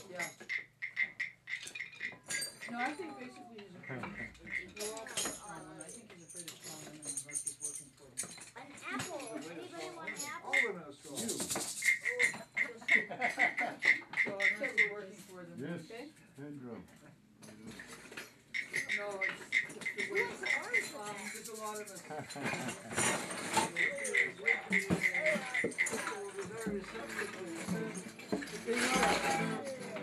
Yeah. No, I think basically he's afraid of we're all strong, and I think he's afraid of strong women unless he's working for them. An apple. Anybody want an apple? All women are strong. You. So unless we're working for them, Yes. okay? Syndrome. No, it's the way, there's a lot of us.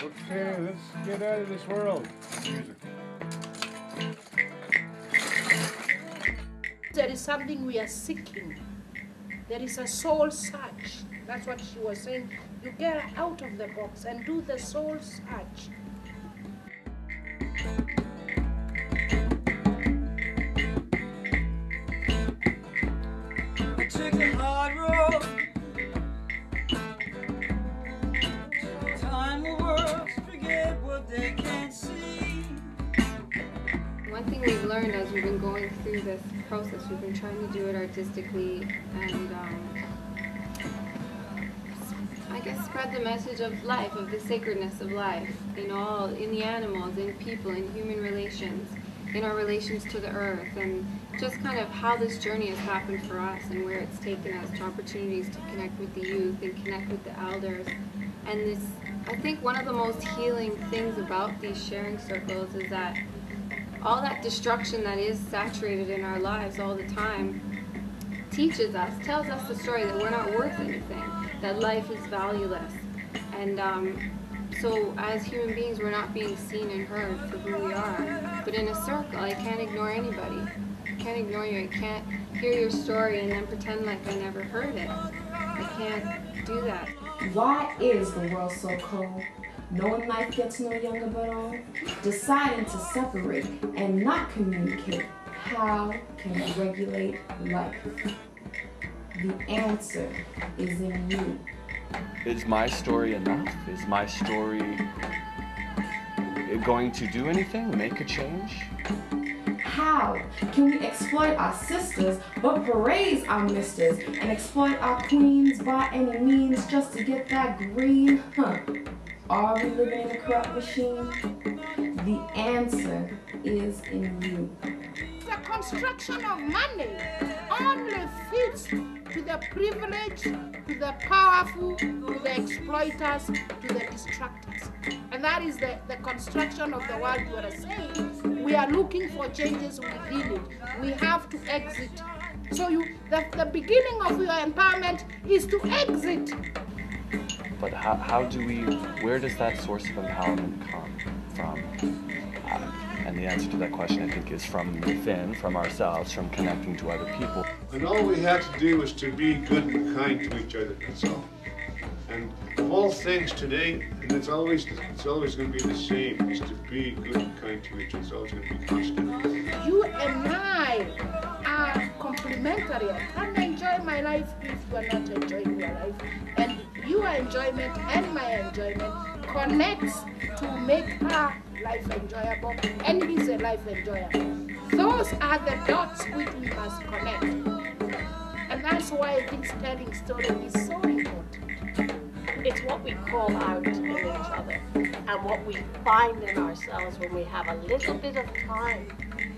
Okay, let's get out of this world. Music. There is something we are seeking. There is a soul search. That's what she was saying. You get out of the box and do the soul search. I took the hard road. Time the world forget what they can't see. One thing we've learned as we've been going through this process, we've been trying to do it artistically and I guess spread the message of life, of the sacredness of life, you know, in the animals, in people, in human relations, in our relations to the earth, and just kind of how this journey has happened for us and where it's taken us to opportunities to connect with the youth and connect with the elders. And this, I think one of the most healing things about these sharing circles is that all that destruction that is saturated in our lives all the time teaches us, tells us the story that we're not worth anything, that life is valueless. And so as human beings, we're not being seen and heard for who we are. But in a circle, I can't ignore anybody. I can't ignore you. I can't hear your story and then pretend like I never heard it. I can't do that. Why is the world so cold? Knowing life gets no younger but old? Deciding to separate and not communicate. How can you regulate life? The answer is in you. Is my story enough? Is my story going to do anything, make a change? How can we exploit our sisters but praise our misters and exploit our queens by any means just to get that green? Are we living in a corrupt machine? The answer is in you. The construction of money only fits to the privileged, to the powerful, to the exploiters, to the distractors. And that is the construction of the world you are saying. We are looking for changes within it. We have to exit. So the beginning of your empowerment is to exit. But how do we, where does that source of empowerment come from? And the answer to that question, I think, is from within, from ourselves, from connecting to other people. And all we had to do was to be good and kind to each other, that's all. And the whole things today, and it's always going to be the same, is to be good and kind to each other. It's always going to be constant. You and I are complementary. I can't enjoy my life if you are not enjoying your life. And your enjoyment and my enjoyment connects to make our life enjoyable, and his life enjoyable. Those are the dots which we must connect. And that's why this telling story is so important. It's what we call out in each other and what we find in ourselves when we have a little bit of time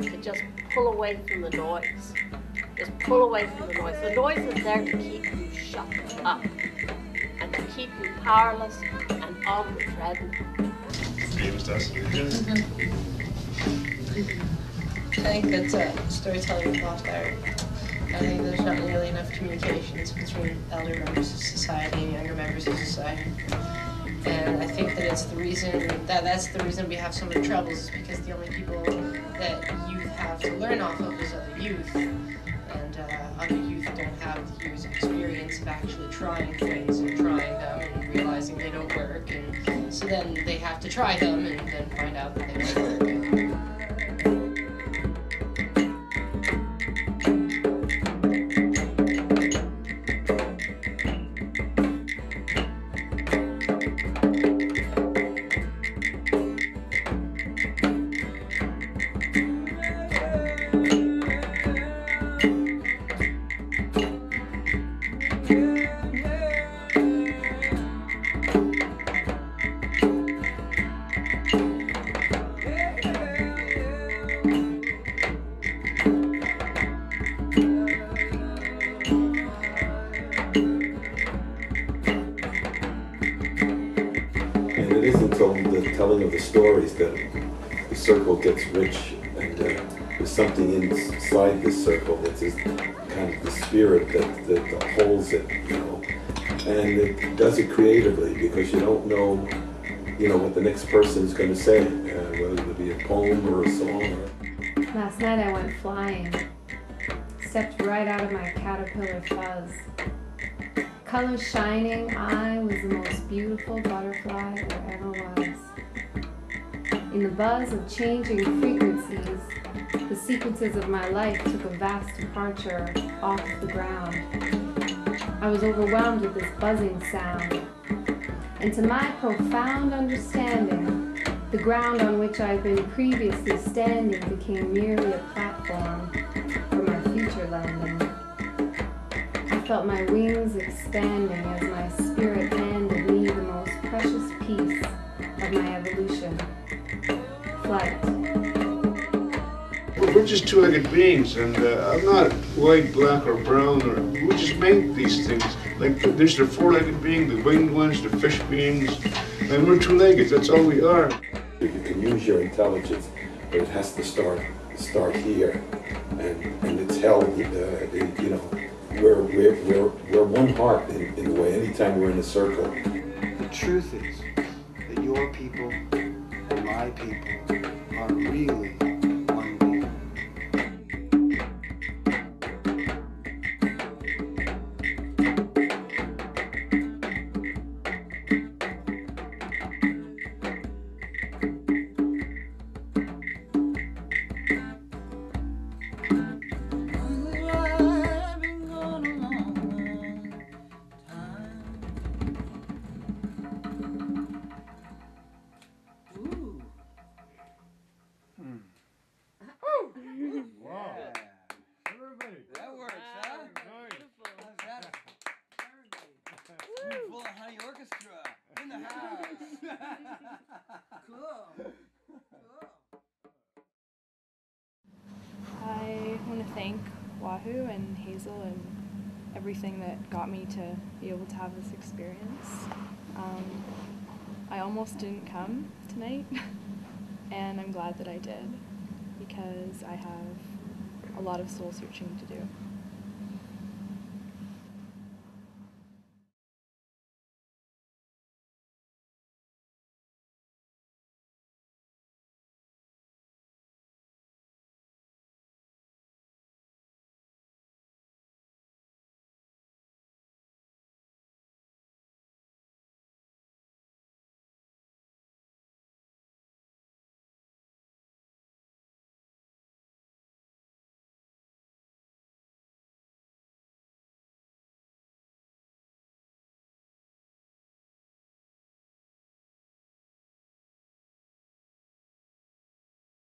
to just pull away from the noise. Just pull away from the noise. The noise is there to keep you shut up and to keep you powerless and on the treadmill. I think that storytelling is lost art. I think there's not really enough communications between elder members of society and younger members of society. And I think that it's the reason that's the reason we have so many troubles, is because the only people that youth have to learn off of is other youth. And other youth don't have the years of experience of actually trying things and trying them and realizing they don't work. And so then they have to try them and then find out that they don't work. from the telling of the stories that the circle gets rich, and there's something inside this circle that's kind of the spirit that holds it, you know. And it does it creatively, because you don't know, you know, what the next person is going to say, whether it be a poem or a song. Last night I went flying, stepped right out of my caterpillar fuzz. Colors shining, I was the most beautiful butterfly there ever was. In the buzz of changing frequencies, the sequences of my life took a vast departure off the ground. I was overwhelmed with this buzzing sound, and to my profound understanding, the ground on which I'd been previously standing became merely a platform for my future landing. I felt my wings expanding as my spirit handed me the most precious piece of my evolution: flight. We're just two-legged beings, and I'm not white, black, or brown, or we just make these things. Like there's the four-legged being, the winged ones, the fish beings, and we're two-legged. That's all we are. You can use your intelligence, but it has to start here, and it's held. You know, we're one heart in a way. Anytime we're in a circle. The truth is that your people and my people are really one being. I want to thank Wahoo and Hazel and everything that got me to be able to have this experience. I almost didn't come tonight, and I'm glad that I did, because I have a lot of soul searching to do.